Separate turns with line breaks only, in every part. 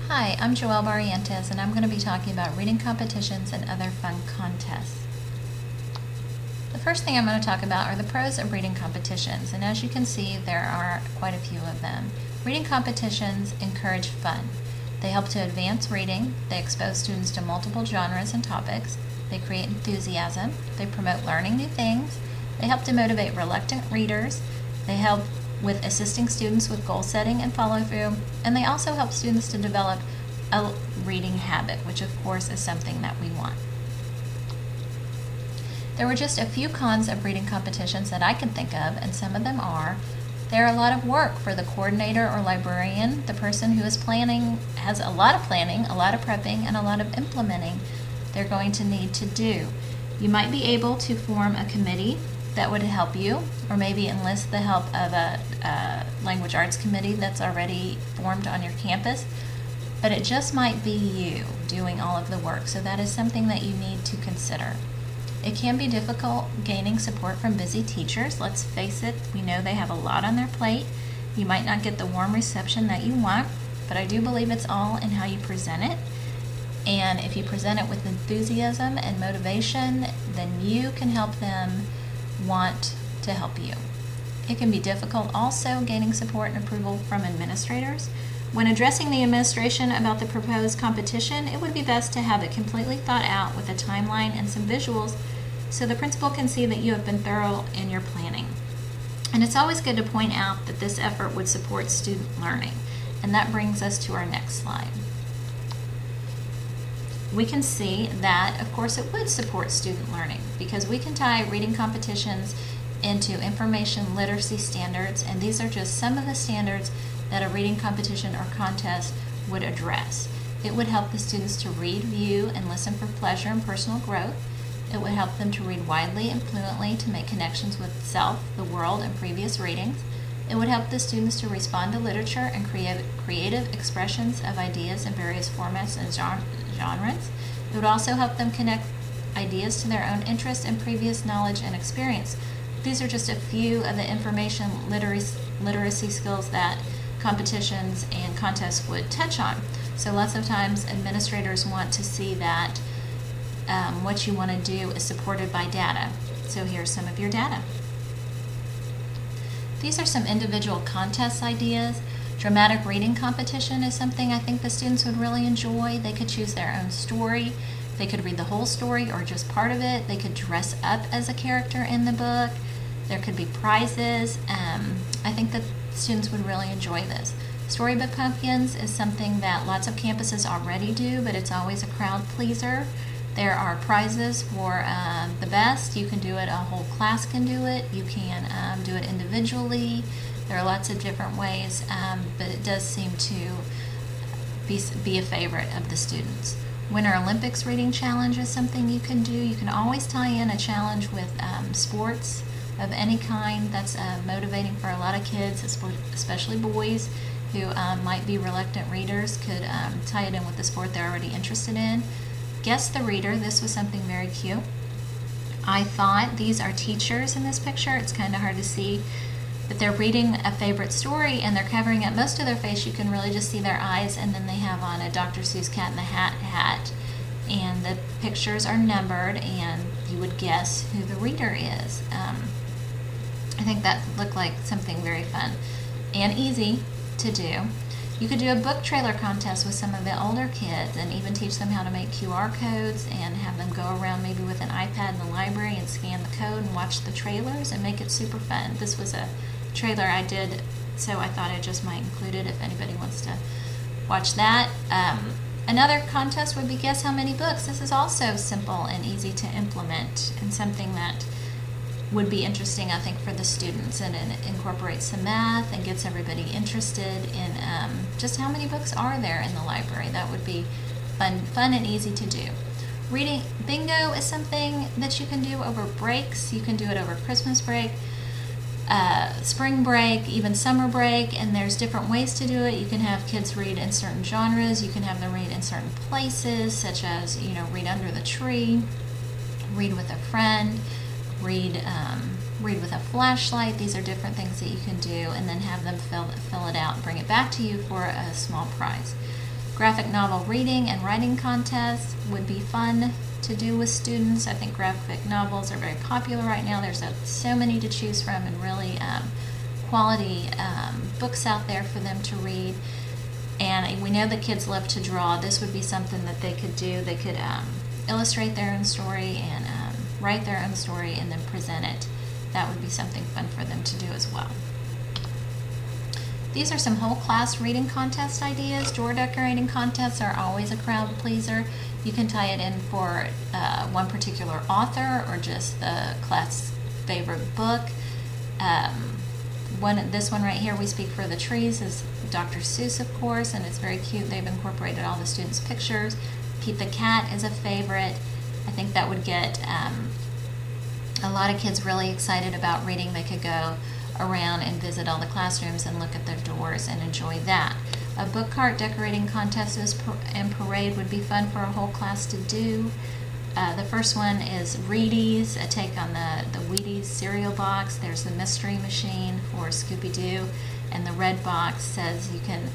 Hi, I'm Joelle Barrientos, and I'm going to be talking about reading competitions and other fun contests. The first thing I'm going to talk about are the pros of reading competitions, and as you can see, there are quite a few of them. Reading competitions encourage fun. They help to advance reading, they expose students to multiple genres and topics, they create enthusiasm, they promote learning new things, they help to motivate reluctant readers, they help with assisting students with goal setting and follow through, and they also help students to develop a reading habit, which of course is something that we want. There were just a few cons of reading competitions that I can think of, and some of them are they're a lot of work for the coordinator or librarian. The person who is planning has a lot of planning, a lot of prepping, and a lot of implementing they're going to need to do. You might be able to form a committee that would help you, or maybe enlist the help of a language arts committee that's already formed on your campus, but it just might be you doing all of the work, so that is something that you need to consider. It can be difficult gaining support from busy teachers. Let's face it, we know they have a lot on their plate. You might not get the warm reception that you want, but I do believe it's all in how you present it. And if you present it with enthusiasm and motivation, then you can help them want to help you. It can be difficult also gaining support and approval from administrators. When addressing the administration about the proposed competition, it would be best to have it completely thought out with a timeline and some visuals so the principal can see that you have been thorough in your planning. And it's always good to point out that this effort would support student learning. And that brings us to our next slide. We can see that, of course, it would support student learning because we can tie reading competitions into information literacy standards, and these are just some of the standards that a reading competition or contest would address. It would help the students to read, view, and listen for pleasure and personal growth. It would help them to read widely and fluently to make connections with self, the world, and previous readings. It would help the students to respond to literature and creative expressions of ideas in various formats and genres. It would also help them connect ideas to their own interests and previous knowledge and experience. These are just a few of the information literacy skills that competitions and contests would touch on. So lots of times administrators want to see that what you want to do is supported by data. So here's some of your data. These are some individual contest ideas. Dramatic reading competition is something I think the students would really enjoy. They could choose their own story. They could read the whole story or just part of it. They could dress up as a character in the book. There could be prizes. I think that students would really enjoy this. Storybook Pumpkins is something that lots of campuses already do, but it's always a crowd pleaser. There are prizes for the best. You can do it, a whole class can do it. You can do it individually. There are lots of different ways, but it does seem to be a favorite of the students. Winter Olympics Reading Challenge is something you can do. You can always tie in a challenge with sports of any kind. That's motivating for a lot of kids, especially boys who might be reluctant readers, could tie it in with the sport they're already interested in. Guess the reader. This was something very cute. I thought these are teachers in this picture. It's kind of hard to see, but they're reading a favorite story and they're covering up most of their face. You can really just see their eyes, and then they have on a Dr. Seuss Cat in the Hat, and the pictures are numbered, and you would guess who the reader is. I think that looked like something very fun and easy to do. You could do a book trailer contest with some of the older kids and even teach them how to make QR codes and have them go around maybe with an iPad in the library and scan the code and watch the trailers and make it super fun. This was a trailer I did, so I thought I just might include it if anybody wants to watch that. Another contest would be guess how many books. This is also simple and easy to implement and something that would be interesting, I think, for the students, and it incorporates some math and gets everybody interested in just how many books are there in the library. That would be fun and easy to do. Reading bingo is something that you can do over breaks. You can do it over Christmas break, spring break, even summer break, and there's different ways to do it. You can have kids read in certain genres. You can have them read in certain places, such as, read under the tree, read with a friend, read with a flashlight. These are different things that you can do, and then have them fill it out and bring it back to you for a small prize. Graphic novel reading and writing contests would be fun to do with students. I think graphic novels are very popular right now. There's so many to choose from, and really quality books out there for them to read. And we know that kids love to draw. This would be something that they could do. They could illustrate their own story and write their own story and then present it. That would be something fun for them to do as well. These are some whole class reading contest ideas. Door decorating contests are always a crowd pleaser. You can tie it in for one particular author or just the class favorite book. This one right here, We Speak for the Trees, is Dr. Seuss, of course, and it's very cute. They've incorporated all the students' pictures. Pete the Cat is a favorite. I think that would get a lot of kids really excited about reading. They could go around and visit all the classrooms and look at their doors and enjoy that. A book cart decorating contest and parade would be fun for a whole class to do. The first one is Readies, a take on the Wheaties cereal box. There's the mystery machine for Scooby-Doo, and the red box says you can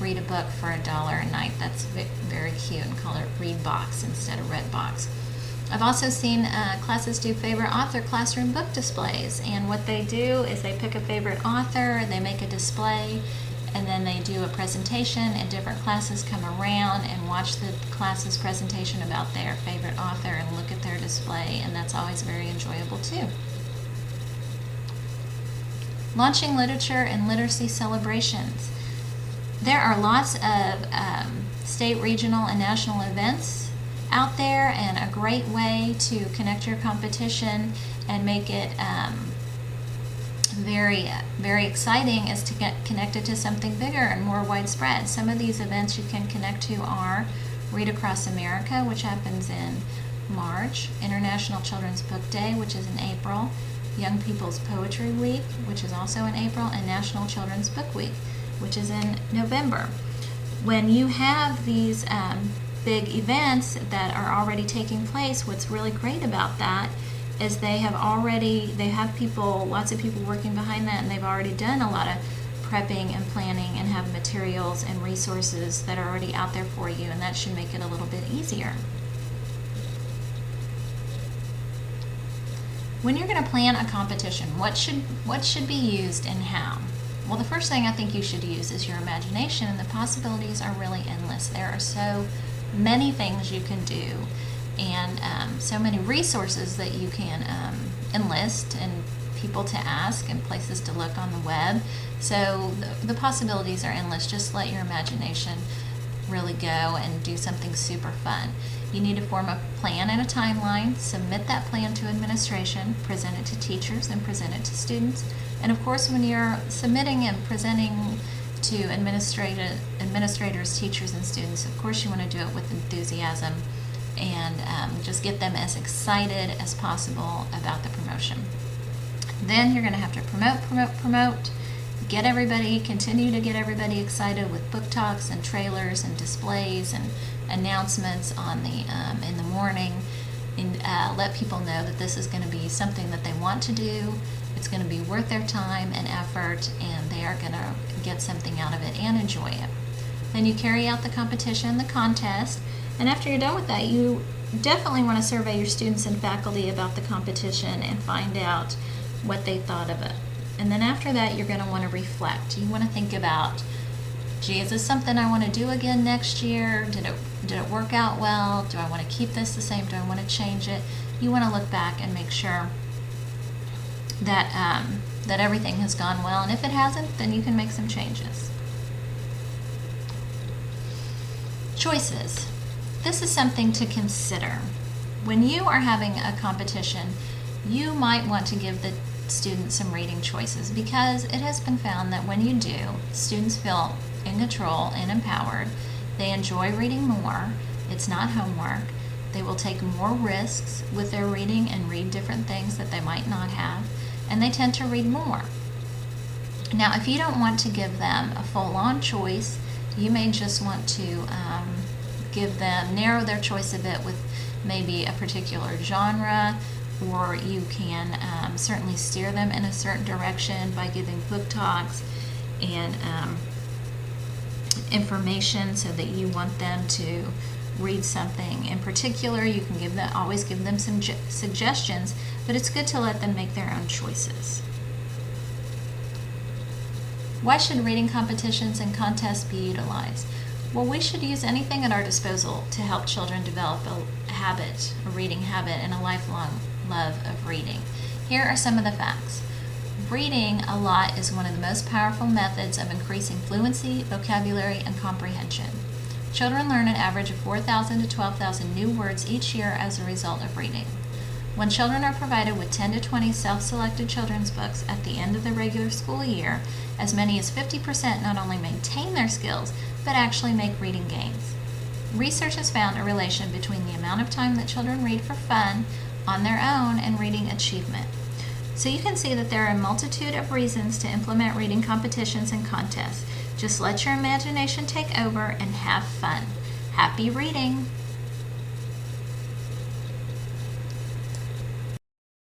read a book for $1 a night. That's very cute, and call it Read Box instead of Red Box. I've also seen classes do favorite author classroom book displays, and what they do is they pick a favorite author, they make a display, and then they do a presentation, and different classes come around and watch the class's presentation about their favorite author and look at their display, and that's always very enjoyable too. Launching literature and literacy celebrations. There are lots of state, regional, and national events out there, and a great way to connect your competition and make it very, very exciting is to get connected to something bigger and more widespread. Some of these events you can connect to are Read Across America, which happens in March, International Children's Book Day, which is in April, Young People's Poetry Week, which is also in April, and National Children's Book Week, which is in November. When you have these big events that are already taking place, what's really great about that is they have people, lots of people working behind that, and they've already done a lot of prepping and planning and have materials and resources that are already out there for you, and that should make it a little bit easier. When you're going to plan a competition, what should be used and how? Well, the first thing I think you should use is your imagination, and the possibilities are really endless. There are so many things you can do, and so many resources that you can enlist, and people to ask, and places to look on the web. So the possibilities are endless. Just let your imagination really go and do something super fun. You need to form a plan and a timeline, submit that plan to administration, present it to teachers, and present it to students. And of course, when you're submitting and presenting to administrators, teachers, and students, of course you want to do it with enthusiasm, and just get them as excited as possible about the promotion. Then you're going to have to promote, continue to get everybody excited with book talks and trailers and displays and announcements on in the morning, and let people know that this is going to be something that they want to do. It's going to be worth their time and effort, and they are going to get something out of it and enjoy it. Then you carry out the competition, the contest, and after you're done with that, you definitely want to survey your students and faculty about the competition and find out what they thought of it. And then after that, you're going to want to reflect. You want to think about, gee, is this something I want to do again next year? Did it work out well? Do I want to keep this the same? Do I want to change it? You want to look back and make sure that that everything has gone well, and if it hasn't, then you can make some changes. Choices. This is something to consider. When you are having a competition, you might want to give the students some reading choices, because it has been found that when you do, students feel in control and empowered. They enjoy reading more. It's not homework. They will take more risks with their reading and read different things that they might not have, and they tend to read more. Now, if you don't want to give them a full-on choice, you may just want to narrow their choice a bit with maybe a particular genre, or you can certainly steer them in a certain direction by giving book talks and information so that you want them to read something in particular. You can always give them some suggestions, but it's good to let them make their own choices. Why should reading competitions and contests be utilized? Well, we should use anything at our disposal to help children develop a reading habit, and a lifelong love of reading. Here are some of the facts. Reading a lot is one of the most powerful methods of increasing fluency, vocabulary, and comprehension. Children learn an average of 4,000 to 12,000 new words each year as a result of reading. When children are provided with 10 to 20 self-selected children's books at the end of the regular school year, as many as 50% not only maintain their skills, but actually make reading gains. Research has found a relation between the amount of time that children read for fun on their own and reading achievement. So you can see that there are a multitude of reasons to implement reading competitions and contests. Just let your imagination take over and have fun. Happy reading!